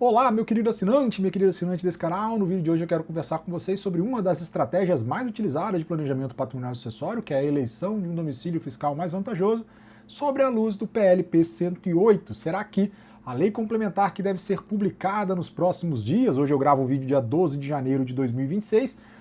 Olá, meu querido assinante, minha querida assinante desse canal. No vídeo de hoje eu quero conversar com vocês sobre uma das estratégias mais utilizadas de planejamento patrimonial sucessório, que é a eleição de um domicílio fiscal mais vantajoso, sobre a luz do PLP 108. Será que a lei complementar que deve ser publicada nos próximos dias, hoje eu gravo o vídeo dia 12 de janeiro de 2026,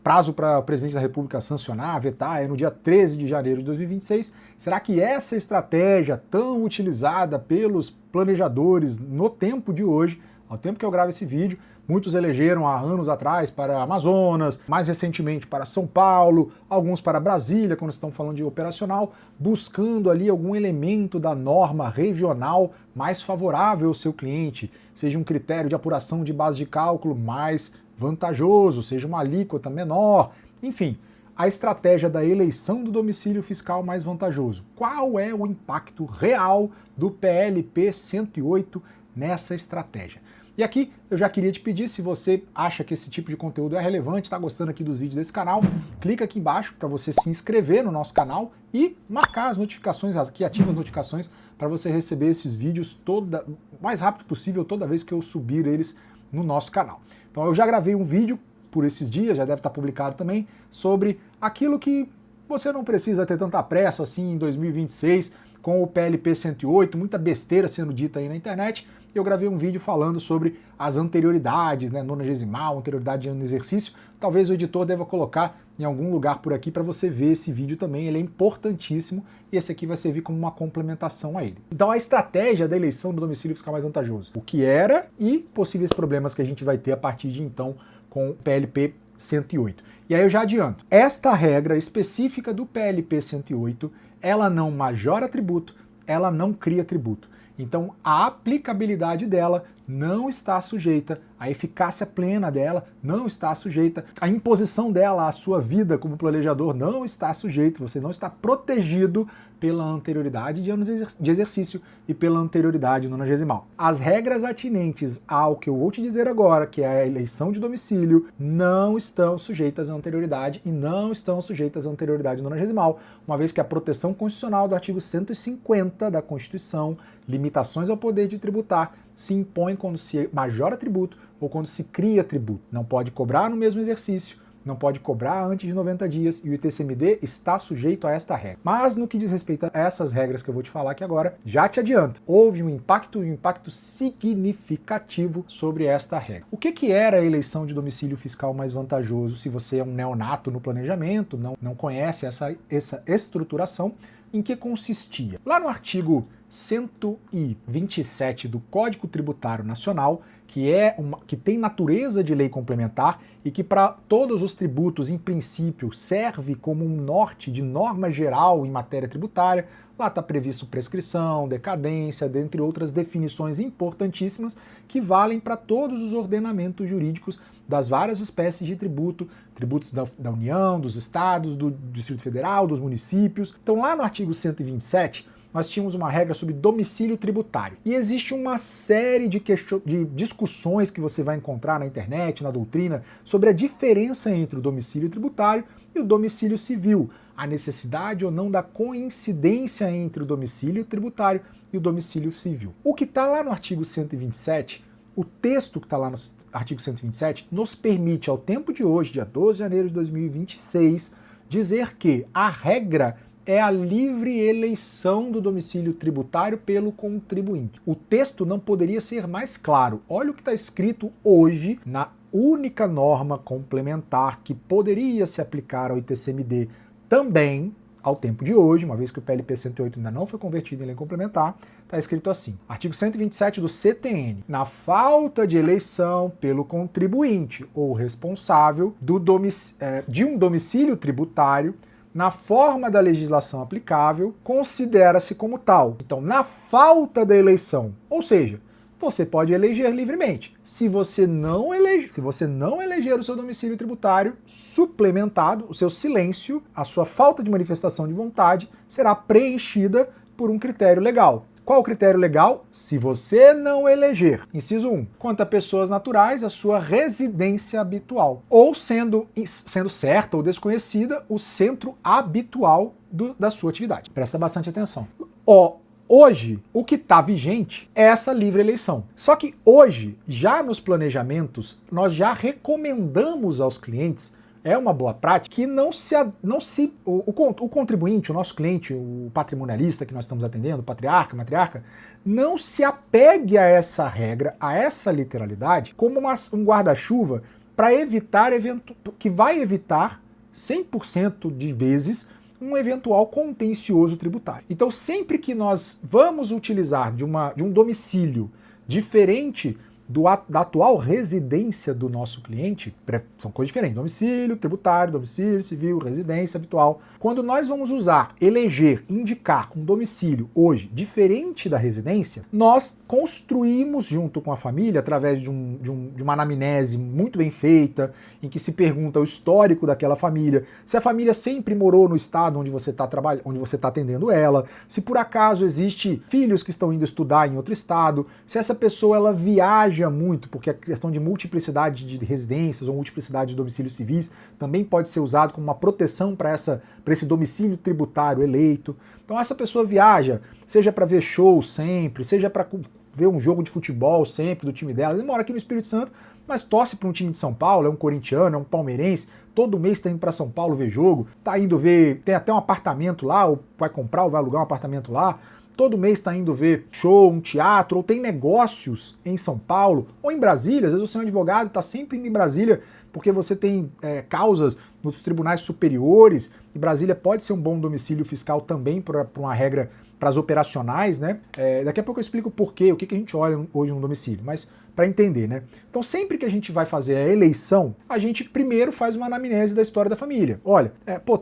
prazo para o presidente da República sancionar, vetar, é no dia 13 de janeiro de 2026. Será que essa estratégia tão utilizada pelos planejadores no tempo de hoje, ao tempo que eu gravo esse vídeo, muitos elegeram há anos atrás para Amazonas, mais recentemente para São Paulo, alguns para Brasília, quando estão falando de operacional, buscando ali algum elemento da norma regional mais favorável ao seu cliente, seja um critério de apuração de base de cálculo mais vantajoso, seja uma alíquota menor, enfim, a estratégia da eleição do domicílio fiscal mais vantajoso. Qual é o impacto real do PLP 108 nessa estratégia? E aqui eu já queria te pedir, se você acha que esse tipo de conteúdo é relevante, está gostando aqui dos vídeos desse canal, clica aqui embaixo para você se inscrever no nosso canal e marcar as notificações, aqui ativa as notificações para você receber esses vídeos o mais rápido possível, toda vez que eu subir eles no nosso canal. Então eu já gravei um vídeo por esses dias, já deve estar publicado também, sobre aquilo que você não precisa ter tanta pressa assim em 2026 com o PLP 108, muita besteira sendo dita aí na internet. Eu gravei um vídeo falando sobre as anterioridades, né, 90º, anterioridade de ano de exercício. Talvez o editor deva colocar em algum lugar por aqui para você ver esse vídeo também, ele é importantíssimo e esse aqui vai servir como uma complementação a ele. Então a estratégia da eleição do domicílio fiscal mais vantajoso, o que era e possíveis problemas que a gente vai ter a partir de então com o PLP 108. E aí eu já adianto, esta regra específica do PLP 108, ela não majora tributo, ela não cria tributo. Então a aplicabilidade dela não está sujeita, a eficácia plena dela não está sujeita, a imposição dela à sua vida como planejador não está sujeito, você não está protegido pela anterioridade de anos de exercício e pela anterioridade nonagesimal. As regras atinentes ao que eu vou te dizer agora, que é a eleição de domicílio, não estão sujeitas à anterioridade e não estão sujeitas à anterioridade nonagesimal, uma vez que a proteção constitucional do artigo 150 da Constituição, limitações ao poder de tributar, se impõe quando se majora tributo ou quando se cria tributo. Não pode cobrar no mesmo exercício, não pode cobrar antes de 90 dias e o ITCMD está sujeito a esta regra. Mas no que diz respeito a essas regras que eu vou te falar aqui agora, já te adianto, houve um impacto significativo sobre esta regra. O que era a eleição de domicílio fiscal mais vantajoso se você é um neonato no planejamento, não conhece essa estruturação? Em que consistia? Lá no artigo 127 do Código Tributário Nacional, que tem natureza de lei complementar e que para todos os tributos, em princípio, serve como um norte de norma geral em matéria tributária. Lá está previsto prescrição, decadência, dentre outras definições importantíssimas que valem para todos os ordenamentos jurídicos das várias espécies de tributos da União, dos estados, do Distrito Federal, dos municípios. Então lá no artigo 127, nós tínhamos uma regra sobre domicílio tributário. E existe uma série de discussões que você vai encontrar na internet, na doutrina, sobre a diferença entre o domicílio tributário e o domicílio civil, a necessidade ou não da coincidência entre o domicílio tributário e o domicílio civil. O que está lá no artigo 127, o texto que está lá no artigo 127, nos permite, ao tempo de hoje, dia 12 de janeiro de 2026, dizer que a regra é a livre eleição do domicílio tributário pelo contribuinte. O texto não poderia ser mais claro. Olha o que está escrito hoje na única norma complementar que poderia se aplicar ao ITCMD também, ao tempo de hoje, uma vez que o PLP 108 ainda não foi convertido em lei complementar, está escrito assim, artigo 127 do CTN, na falta de eleição pelo contribuinte ou responsável de um domicílio tributário, na forma da legislação aplicável, considera-se como tal. Então, na falta da eleição, ou seja, você pode eleger livremente. Se você não eleger o seu domicílio tributário, suplementado, o seu silêncio, a sua falta de manifestação de vontade, será preenchida por um critério legal. Qual o critério legal? Se você não eleger. Inciso 1. Quanto a pessoas naturais, a sua residência habitual. Ou sendo certa ou desconhecida, o centro habitual da sua atividade. Presta bastante atenção. Hoje, o que está vigente é essa livre eleição. Só que hoje, já nos planejamentos, nós já recomendamos aos clientes, é uma boa prática, que o contribuinte, o nosso cliente, o patrimonialista que nós estamos atendendo, o patriarca, matriarca, não se apegue a essa regra, a essa literalidade, como um guarda-chuva para evitar que vai evitar 100% de vezes um eventual contencioso tributário. Então, sempre que nós vamos utilizar de um domicílio diferente da atual residência do nosso cliente, são coisas diferentes, domicílio tributário, domicílio civil, residência habitual. Quando nós vamos indicar um domicílio hoje diferente da residência, nós construímos junto com a família, através de uma anamnese muito bem feita, em que se pergunta o histórico daquela família, se a família sempre morou no estado onde você está trabalhando, onde você está atendendo ela, se por acaso existe filhos que estão indo estudar em outro estado, se essa pessoa ela viaja muito, porque a questão de multiplicidade de residências ou multiplicidade de domicílios civis também pode ser usado como uma proteção para esse domicílio tributário eleito. Então essa pessoa viaja, seja para ver show sempre, seja para ver um jogo de futebol sempre do time dela. Ele mora aqui no Espírito Santo, mas torce para um time de São Paulo, é um corintiano, é um palmeirense, todo mês está indo para São Paulo ver jogo, está indo ver, tem até um apartamento lá, ou vai comprar ou vai alugar um apartamento lá. Todo mês está indo ver show, um teatro, ou tem negócios em São Paulo, ou em Brasília. Às vezes você é um advogado, está sempre indo em Brasília, porque você tem causas nos tribunais superiores, e Brasília pode ser um bom domicílio fiscal também para uma regra para as operacionais, né? Daqui a pouco eu explico o porquê, o que a gente olha hoje no domicílio, mas para entender, né? Então sempre que a gente vai fazer a eleição, a gente primeiro faz uma anamnese da história da família. Olha,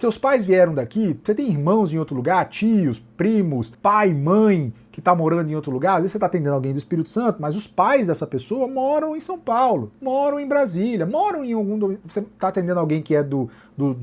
teus pais vieram daqui, você tem irmãos em outro lugar, tios, primos, pai, mãe, que tá morando em outro lugar, às vezes você tá atendendo alguém do Espírito Santo, mas os pais dessa pessoa moram em São Paulo, moram em Brasília, moram em algum... Você tá atendendo alguém que é do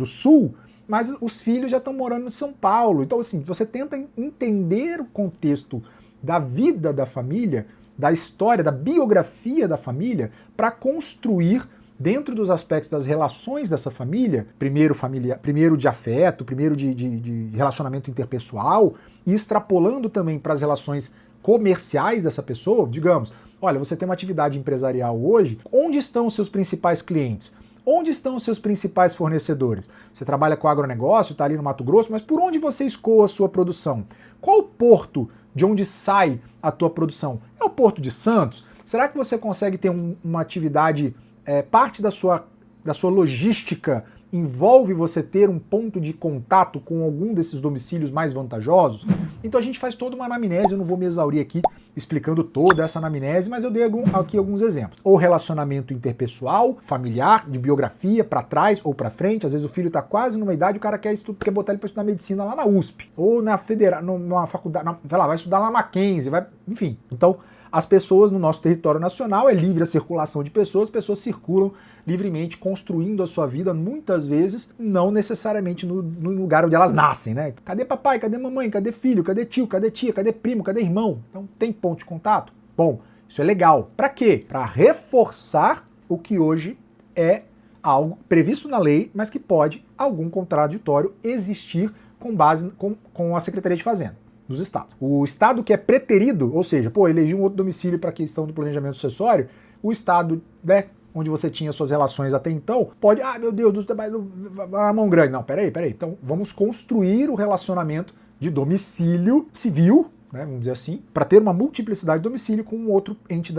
Sul, mas os filhos já estão morando em São Paulo. Então, assim, você tenta entender o contexto da vida da família, da história, da biografia da família, para construir, dentro dos aspectos das relações dessa família, primeiro de afeto, primeiro de relacionamento interpessoal, e extrapolando também para as relações comerciais dessa pessoa, digamos, olha, você tem uma atividade empresarial hoje, onde estão os seus principais clientes? Onde estão os seus principais fornecedores? Você trabalha com agronegócio, está ali no Mato Grosso, mas por onde você escoa a sua produção? Qual o porto de onde sai a tua produção? É o Porto de Santos? Será que você consegue ter uma atividade, parte da sua logística envolve você ter um ponto de contato com algum desses domicílios mais vantajosos? Então a gente faz toda uma anamnese, eu não vou me exaurir aqui explicando toda essa anamnese, mas eu dei aqui alguns exemplos. Ou relacionamento interpessoal, familiar, de biografia, para trás ou para frente, às vezes o filho está quase numa idade, o cara quer botar ele para estudar medicina lá na USP, ou na federal, numa faculdade, vai estudar lá na Mackenzie, enfim. Então, as pessoas no nosso território nacional, é livre a circulação de pessoas, as pessoas circulam livremente, construindo a sua vida, muitas vezes, não necessariamente no lugar onde elas nascem, né? Cadê papai, cadê mamãe, cadê filho, cadê tio, cadê tia, cadê primo, cadê irmão? Então, tem ponto de contato? Bom, isso é legal. Para quê? Para reforçar o que hoje é algo previsto na lei, mas que pode, algum contraditório, existir com base com a Secretaria de Fazenda dos estados. O estado que é preterido, ou seja, elegi um outro domicílio para a questão do planejamento sucessório, o estado, né, onde você tinha suas relações até então, pode, meu Deus, a mão grande. Não, peraí. Então vamos construir o relacionamento de domicílio civil, né, vamos dizer assim, para ter uma multiplicidade de domicílio com um outro ente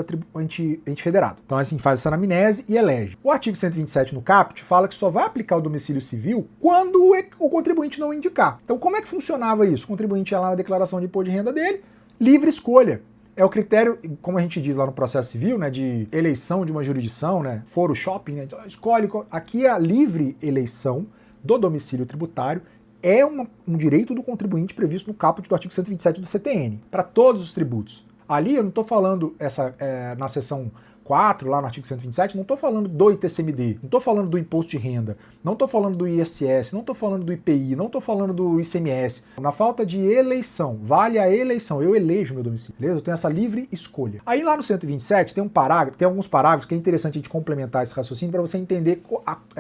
federado. Então assim, faz essa anamnese e elege. O artigo 127 no caput fala que só vai aplicar o domicílio civil quando o contribuinte não indicar. Então como é que funcionava isso? O contribuinte ia lá na declaração de imposto de renda dele, livre escolha. É o critério, como a gente diz lá no processo civil, né, de eleição de uma jurisdição, né, foro shopping, né, então escolhe. Aqui a livre eleição do domicílio tributário é um direito do contribuinte previsto no caput do artigo 127 do CTN, para todos os tributos. Ali eu não estou falando na seção 4, lá no artigo 127, não estou falando do ITCMD, não estou falando do imposto de renda, não estou falando do ISS, não estou falando do IPI, não estou falando do ICMS. Na falta de eleição, vale a eleição, eu elejo meu domicílio, beleza? Eu tenho essa livre escolha. Aí lá no 127 tem um parágrafo, tem alguns parágrafos que é interessante a gente complementar esse raciocínio para você entender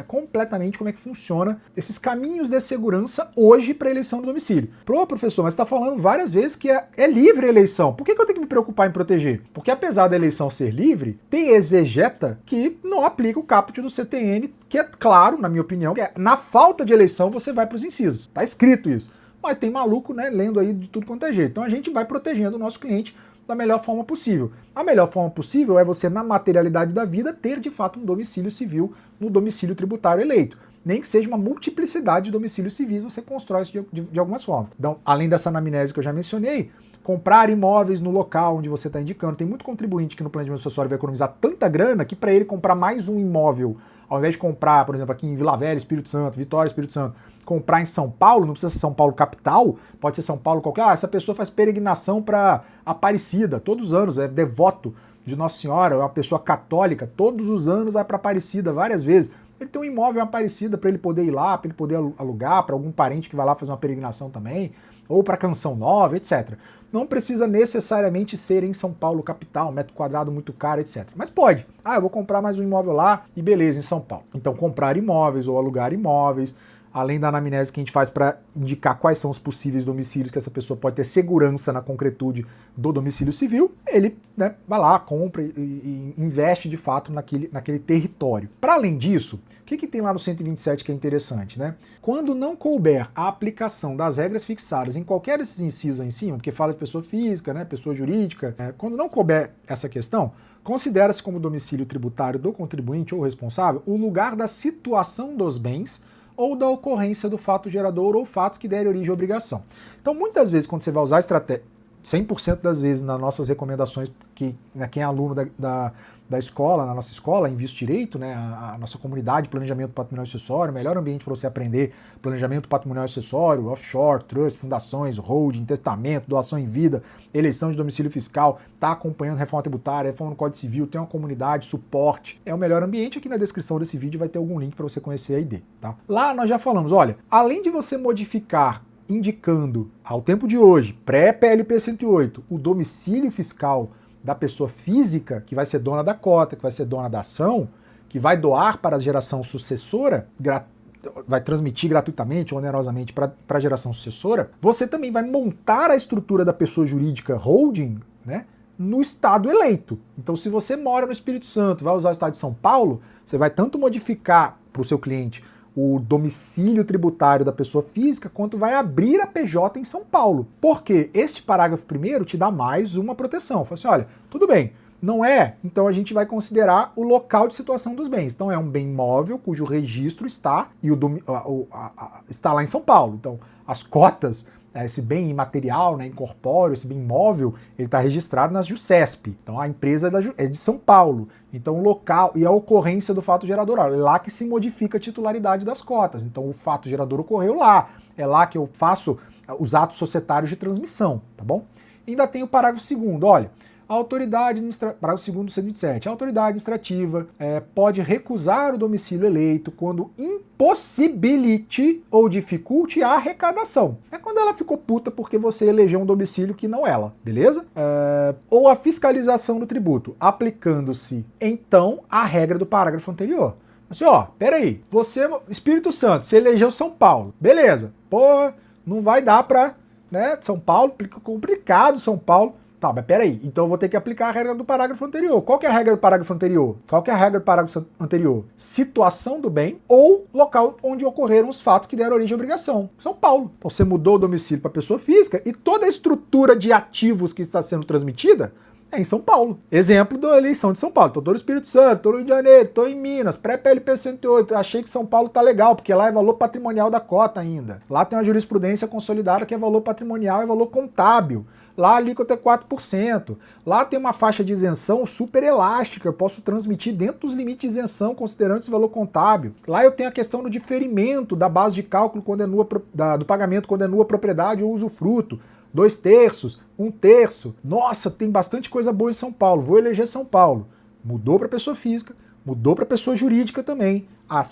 completamente como é que funciona esses caminhos de segurança hoje para eleição do domicílio. Pro professor, mas você está falando várias vezes que é livre a eleição. Por que eu tenho que me preocupar em proteger? Porque apesar da eleição ser livre, tem exegeta que não aplica o caput do CTN, que é claro, na minha opinião, que é, na falta de eleição você vai para os incisos. Tá escrito isso. Mas tem maluco, né, lendo aí de tudo quanto é jeito. Então a gente vai protegendo o nosso cliente da melhor forma possível. A melhor forma possível é você, na materialidade da vida, ter de fato um domicílio civil no domicílio tributário eleito. Nem que seja uma multiplicidade de domicílios civis, você constrói isso de algumas formas. Então, além dessa anamnese que eu já mencionei, comprar imóveis no local onde você está indicando. Tem muito contribuinte que no planejamento sucessório vai economizar tanta grana que para ele comprar mais um imóvel, ao invés de comprar, por exemplo, aqui em Vila Velha, Espírito Santo, Vitória, Espírito Santo, comprar em São Paulo, não precisa ser São Paulo capital, pode ser São Paulo qualquer. Essa pessoa faz peregrinação para Aparecida todos os anos, é devoto de Nossa Senhora, é uma pessoa católica, todos os anos vai para Aparecida várias vezes. Ele tem um imóvel em Aparecida para ele poder ir lá, para ele poder alugar, para algum parente que vai lá fazer uma peregrinação também, ou para Canção Nova, etc. Não precisa necessariamente ser em São Paulo capital, um metro quadrado muito caro, etc. Mas pode. Eu vou comprar mais um imóvel lá e beleza, em São Paulo. Então comprar imóveis ou alugar imóveis, além da anamnese que a gente faz para indicar quais são os possíveis domicílios que essa pessoa pode ter segurança na concretude do domicílio civil, ele, né, vai lá, compra e investe de fato naquele território. Para além disso, o que tem lá no 127 que é interessante, né? Quando não couber a aplicação das regras fixadas em qualquer desses incisos aí em cima, porque fala de pessoa física, né, pessoa jurídica, quando não couber essa questão, considera-se como domicílio tributário do contribuinte ou responsável o lugar da situação dos bens ou da ocorrência do fato gerador ou fatos que derem origem à obrigação. Então, muitas vezes, quando você vai usar a estratégia, 100% das vezes nas nossas recomendações, que quem é aluno da escola, na nossa escola, Invisto Direito, né, a nossa comunidade de planejamento patrimonial e sucessório, o melhor ambiente para você aprender planejamento patrimonial e sucessório, offshore, trust, fundações, holding, testamento, doação em vida, eleição de domicílio fiscal, está acompanhando reforma tributária, reforma no Código Civil, tem uma comunidade, suporte. É o melhor ambiente. Aqui na descrição desse vídeo vai ter algum link para você conhecer a ID. Tá? Lá nós já falamos, olha, além de você modificar indicando, ao tempo de hoje, pré-PLP 108, o domicílio fiscal da pessoa física, que vai ser dona da cota, que vai ser dona da ação, que vai doar para a geração sucessora, vai transmitir gratuitamente ou onerosamente para a geração sucessora, você também vai montar a estrutura da pessoa jurídica holding, né, no estado eleito. Então, se você mora no Espírito Santo, vai usar o estado de São Paulo, você vai tanto modificar para o seu cliente o domicílio tributário da pessoa física, quanto vai abrir a PJ em São Paulo. Porque este parágrafo primeiro te dá mais uma proteção. Fala assim, olha, tudo bem, não é? Então a gente vai considerar o local de situação dos bens. Então é um bem móvel cujo registro está, está lá em São Paulo. Então as cotas, esse bem imaterial, né, incorpóreo, esse bem imóvel, ele está registrado nas JUSESP. Então a empresa é de São Paulo. Então o local e a ocorrência do fato gerador, é lá que se modifica a titularidade das cotas. Então o fato gerador ocorreu lá. É lá que eu faço os atos societários de transmissão, tá bom? E ainda tem o parágrafo 2º, olha. A autoridade administrativa, parágrafo 2º do 127, a autoridade administrativa pode recusar o domicílio eleito quando impossibilite ou dificulte a arrecadação. É quando ela ficou puta porque você elegeu um domicílio que não ela, beleza? Ou a fiscalização do tributo, aplicando-se, então, a regra do parágrafo anterior. Assim, ó, peraí, você, Espírito Santo, você elegeu São Paulo, beleza, pô, não vai dar pra, né, São Paulo, complicado São Paulo. Tá, mas peraí, então eu vou ter que aplicar a regra do parágrafo anterior. Qual que é a regra do parágrafo anterior? Qual que é a regra do parágrafo anterior? Situação do bem ou local onde ocorreram os fatos que deram origem à obrigação. São Paulo. Então você mudou o domicílio para pessoa física e toda a estrutura de ativos que está sendo transmitida é em São Paulo. Exemplo da eleição de São Paulo. Tô no Espírito Santo, tô no Rio de Janeiro, tô em Minas, pré-PLP 108. Achei que São Paulo tá legal, porque lá é valor patrimonial da cota ainda. Lá tem uma jurisprudência consolidada que é valor patrimonial e valor contábil. Lá a alíquota é 4%. Lá tem uma faixa de isenção super elástica. Eu posso transmitir dentro dos limites de isenção, considerando esse valor contábil. Lá eu tenho a questão do diferimento da base de cálculo quando é nua, do pagamento quando é nua propriedade ou usufruto. 2/3, 1/3. Nossa, tem bastante coisa boa em São Paulo. Vou eleger São Paulo. Mudou para pessoa física, mudou para pessoa jurídica também. A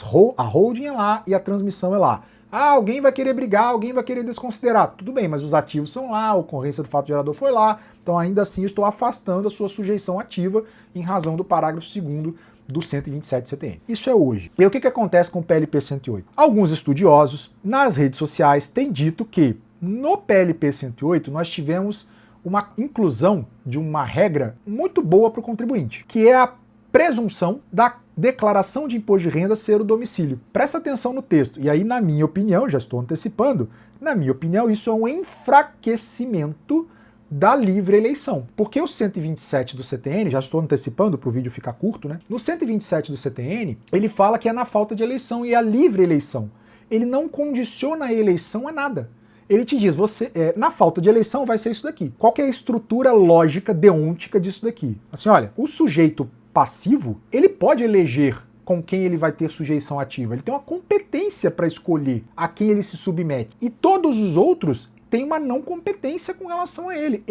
holding é lá e a transmissão é lá. Ah, alguém vai querer brigar, alguém vai querer desconsiderar. Tudo bem, mas os ativos são lá, a ocorrência do fato gerador foi lá, então ainda assim estou afastando a sua sujeição ativa em razão do parágrafo 2º do 127 CTN. Isso é hoje. E o que acontece com o PLP 108? Alguns estudiosos nas redes sociais têm dito que no PLP 108 nós tivemos uma inclusão de uma regra muito boa para o contribuinte, que é a presunção da declaração de imposto de renda ser o domicílio. Presta atenção no texto. E aí, na minha opinião, já estou antecipando, na minha opinião, isso é um enfraquecimento da livre eleição. Porque o 127 do CTN, já estou antecipando para o vídeo ficar curto, né? No 127 do CTN, ele fala que é na falta de eleição e a livre eleição. Ele não condiciona a eleição a nada. Ele te diz, na falta de eleição vai ser isso daqui. Qual que é a estrutura lógica, deôntica disso daqui? Assim, olha, o sujeito passivo, ele pode eleger com quem ele vai ter sujeição ativa. Ele tem uma competência para escolher a quem ele se submete. E todos os outros têm uma não competência com relação a ele.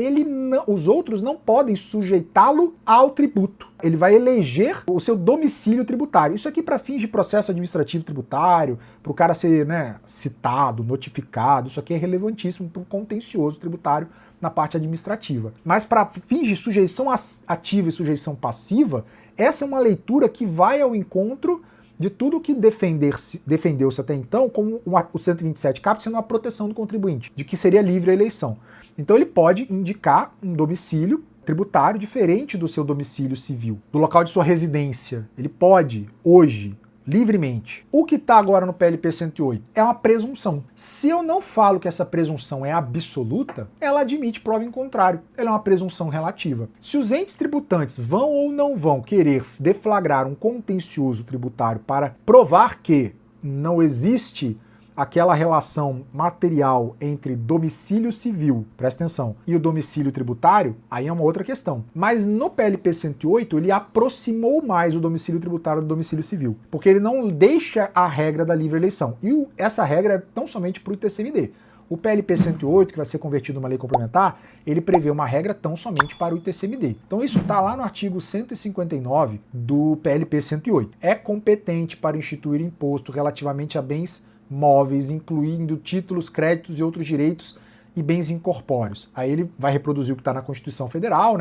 Os outros não podem sujeitá-lo ao tributo. Ele vai eleger o seu domicílio tributário. Isso aqui para fins de processo administrativo tributário, para o cara ser, citado, notificado, isso aqui é relevantíssimo para o contencioso tributário na parte administrativa. Mas para fins de sujeição ativa e sujeição passiva, essa é uma leitura que vai ao encontro de tudo que defendeu-se até então como o 127 caput sendo uma proteção do contribuinte, de que seria livre a eleição. Então ele pode indicar um domicílio tributário diferente do seu domicílio civil, do local de sua residência. Ele pode, hoje, livremente. O que está agora no PLP 108 é uma presunção. Se eu não falo que essa presunção é absoluta, ela admite prova em contrário. Ela é uma presunção relativa. Se os entes tributantes vão ou não vão querer deflagrar um contencioso tributário para provar que não existe aquela relação material entre domicílio civil, presta atenção, e o domicílio tributário, aí é uma outra questão. Mas no PLP 108 ele aproximou mais o domicílio tributário do domicílio civil, porque ele não deixa a regra da livre eleição. E essa regra é tão somente para o ITCMD. O PLP 108, que vai ser convertido numa lei complementar, ele prevê uma regra tão somente para o ITCMD. Então isso está lá no artigo 159 do PLP 108. É competente para instituir imposto relativamente a bens móveis, incluindo títulos, créditos e outros direitos e bens incorpóreos. Aí ele vai reproduzir o que está na Constituição Federal,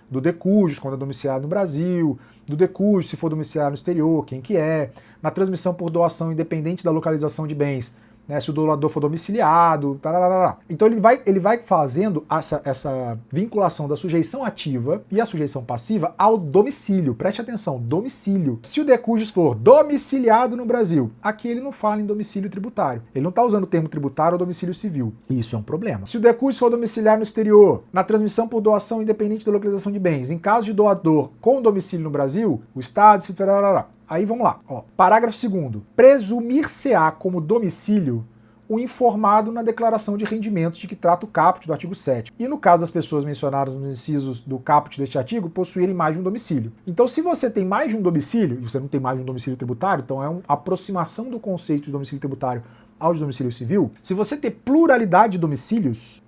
do decujus, quando é domiciliado no Brasil, do decujus, se for domiciliado no exterior, quem que é, na transmissão por doação independente da localização de bens, se o doador for domiciliado, tararara. Então ele vai fazendo essa vinculação da sujeição ativa e a sujeição passiva ao domicílio. Preste atenção, domicílio. Se o decujus for domiciliado no Brasil, aqui ele não fala em domicílio tributário. Ele não está usando o termo tributário ou domicílio civil. E isso é um problema. Se o decujus for domiciliado no exterior, na transmissão por doação independente da localização de bens, em caso de doador com domicílio no Brasil, o Estado se... Aí vamos lá. Parágrafo 2º. Presumir-se-á como domicílio o informado na declaração de rendimentos de que trata o caput do artigo 7º. E no caso das pessoas mencionadas nos incisos do caput deste artigo, possuírem mais de um domicílio. Então, se você tem mais de um domicílio, e você não tem mais de um domicílio tributário, então é uma aproximação do conceito de domicílio tributário ao de domicílio civil. Se você ter pluralidade de domicílios,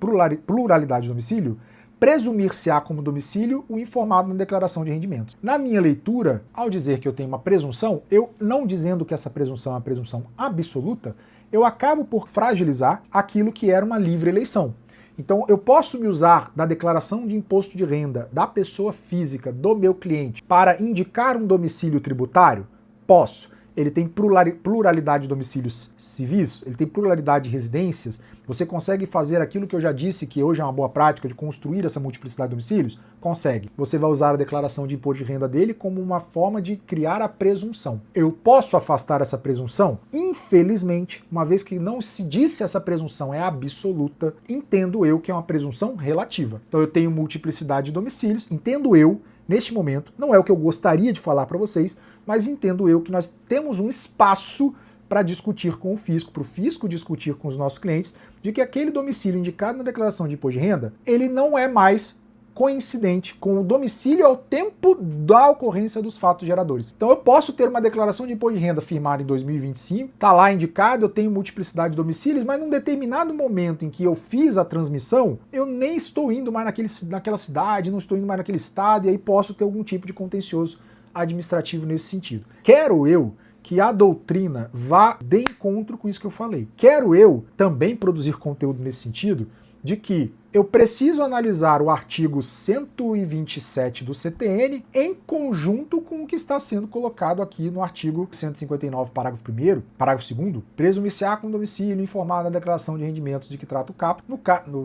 presumir-se-á como domicílio o informado na declaração de rendimentos. Na minha leitura, ao dizer que eu tenho uma presunção, eu não dizendo que essa presunção é uma presunção absoluta, eu acabo por fragilizar aquilo que era uma livre eleição. Então eu posso me usar da declaração de imposto de renda da pessoa física, do meu cliente, para indicar um domicílio tributário? Posso. Ele tem pluralidade de domicílios civis, ele tem pluralidade de residências, você consegue fazer aquilo que eu já disse, que hoje é uma boa prática, de construir essa multiplicidade de domicílios? Consegue. Você vai usar a declaração de imposto de renda dele como uma forma de criar a presunção. Eu posso afastar essa presunção? Infelizmente, uma vez que não se disse essa presunção é absoluta, entendo eu que é uma presunção relativa. Então eu tenho multiplicidade de domicílios, entendo eu, neste momento, não é o que eu gostaria de falar para vocês, mas entendo eu que nós temos um espaço para discutir com o fisco, para o fisco discutir com os nossos clientes, de que aquele domicílio indicado na declaração de imposto de renda, ele não é mais coincidente com o domicílio ao tempo da ocorrência dos fatos geradores. Então eu posso ter uma declaração de imposto de renda firmada em 2025, tá lá indicado, eu tenho multiplicidade de domicílios, mas num determinado momento em que eu fiz a transmissão, eu nem estou indo mais naquela cidade, não estou indo mais naquele estado, e aí posso ter algum tipo de contencioso administrativo nesse sentido. Quero eu que a doutrina vá de encontro com isso que eu falei. Quero eu também produzir conteúdo nesse sentido de que eu preciso analisar o artigo 127 do CTN em conjunto com o que está sendo colocado aqui no artigo 159, parágrafo 1º, parágrafo 2º, presumir-se-á com domicílio informado na declaração de rendimentos de que trata o caput,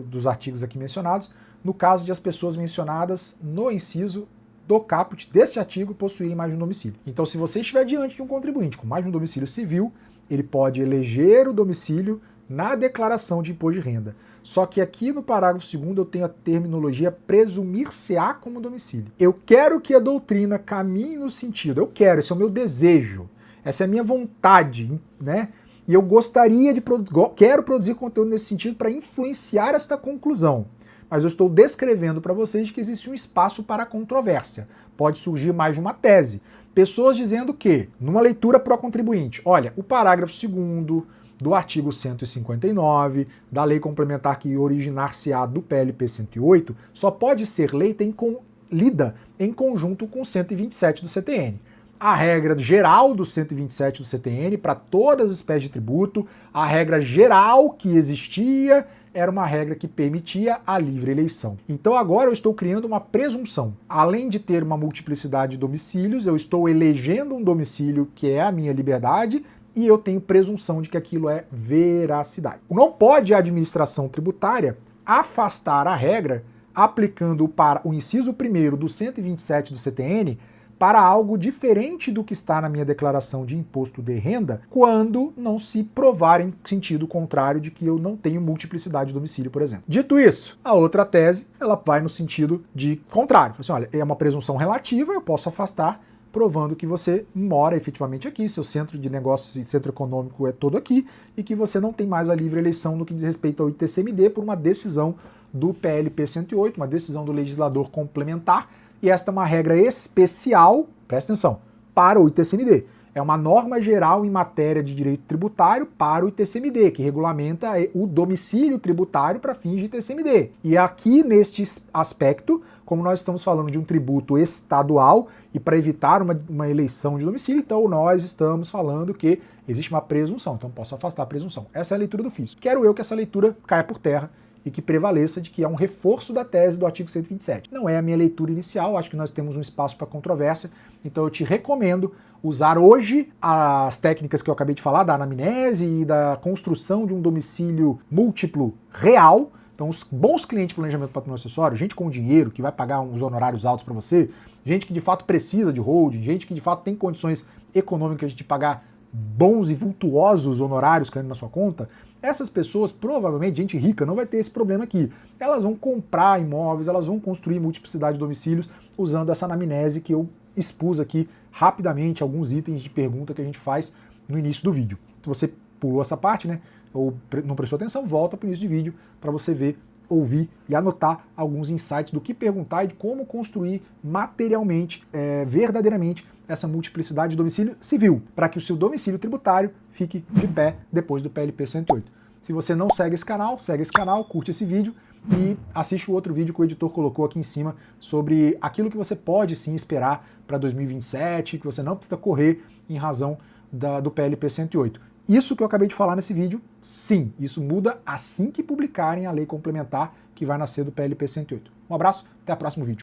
dos artigos aqui mencionados, no caso de as pessoas mencionadas no inciso do caput deste artigo possuírem mais de um domicílio. Então, se você estiver diante de um contribuinte com mais de um domicílio civil, ele pode eleger o domicílio na declaração de imposto de renda. Só que aqui no parágrafo 2º eu tenho a terminologia presumir-se-á como domicílio. Eu quero que a doutrina caminhe no sentido, esse é o meu desejo, essa é a minha vontade, né? E eu gostaria de quero produzir conteúdo nesse sentido para influenciar esta conclusão. Mas eu estou descrevendo para vocês que existe um espaço para controvérsia. Pode surgir mais de uma tese. Pessoas dizendo que, numa leitura pró-contribuinte, olha, o parágrafo 2º do artigo 159 da lei complementar que originar-se-á do PLP 108 só pode ser lida em conjunto com o 127 do CTN. A regra geral do 127 do CTN para todas as espécies de tributo, a regra geral que existia era uma regra que permitia a livre eleição. Então agora eu estou criando uma presunção. Além de ter uma multiplicidade de domicílios, eu estou elegendo um domicílio que é a minha liberdade e eu tenho presunção de que aquilo é veracidade. Não pode a administração tributária afastar a regra aplicando para o inciso 1º do 127 do CTN para algo diferente do que está na minha declaração de imposto de renda, quando não se provar em sentido contrário de que eu não tenho multiplicidade de domicílio, por exemplo. Dito isso, a outra tese, ela vai no sentido de contrário. Assim, olha, é uma presunção relativa, eu posso afastar, provando que você mora efetivamente aqui, seu centro de negócios e centro econômico é todo aqui, e que você não tem mais a livre eleição no que diz respeito ao ITCMD por uma decisão do PLP 108, uma decisão do legislador complementar, e esta é uma regra especial, presta atenção, para o ITCMD. É uma norma geral em matéria de direito tributário para o ITCMD, que regulamenta o domicílio tributário para fins de ITCMD. E aqui, neste aspecto, como nós estamos falando de um tributo estadual e para evitar uma eleição de domicílio, então nós estamos falando que existe uma presunção, então posso afastar a presunção. Essa é a leitura do FIS. Quero eu que essa leitura caia por terra e que prevaleça de que é um reforço da tese do artigo 127. Não é a minha leitura inicial, acho que nós temos um espaço para controvérsia, então eu te recomendo usar hoje as técnicas que eu acabei de falar, da anamnese e da construção de um domicílio múltiplo real. Então, os bons clientes de planejamento patrimonial acessório, gente com dinheiro, que vai pagar uns honorários altos para você, gente que de fato precisa de holding, gente que de fato tem condições econômicas de pagar bons e vultuosos honorários caindo na sua conta, essas pessoas, provavelmente, gente rica, não vai ter esse problema aqui. Elas vão comprar imóveis, elas vão construir multiplicidade de domicílios usando essa anamnese que eu expus aqui rapidamente, alguns itens de pergunta que a gente faz no início do vídeo. Se você pulou essa parte, né, ou não prestou atenção, volta para o início do vídeo para você ver, ouvir e anotar alguns insights do que perguntar e de como construir materialmente, verdadeiramente, essa multiplicidade de domicílio civil, para que o seu domicílio tributário fique de pé depois do PLP 108. Se você não segue esse canal, curte esse vídeo e assiste o outro vídeo que o editor colocou aqui em cima sobre aquilo que você pode sim esperar para 2027, que você não precisa correr em razão do PLP 108. Isso que eu acabei de falar nesse vídeo, sim, isso muda assim que publicarem a lei complementar que vai nascer do PLP 108. Um abraço, até o próximo vídeo.